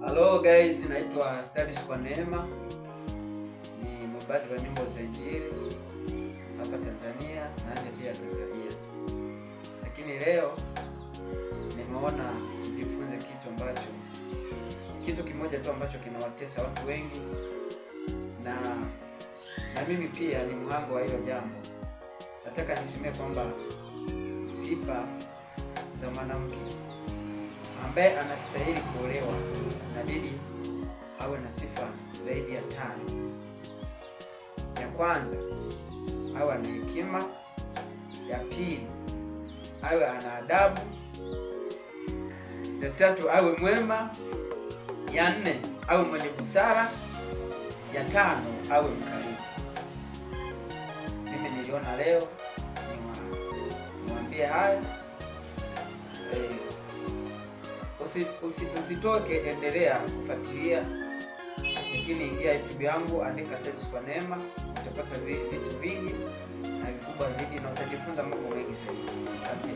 Hello guys, naitwa Studies kwa Neema. Ni mwimbaji wa nyimbo za Injili hapa Tanzania na nje pia Tanzania. Lakini leo nimeona tujifunze kitu kimoja tu ambacho kinawatesa watu wengi na mimi pia ni mhanga wa hilo jambo. Nataka nisemee kwamba sifa za mwanamke ambaye anastahili kuolewa inabidi awe na sifa zaidi ya 5. Ya kwanza, awe ana hekima. Ya pili, awe ana adabu. Ya tatu, awe mwema. Ya 4, awe mwenye busara. Ya 5, awe mkarimu. Mimi niliona leo niwaambie haya. Usitoke, endelea kufuatilia. Lakini ingia YouTube yangu, andika Studies kwa Neema, utapata vitu vingi na vikubwa zaidi na utajifunza mambo mengi zaidi. Asante.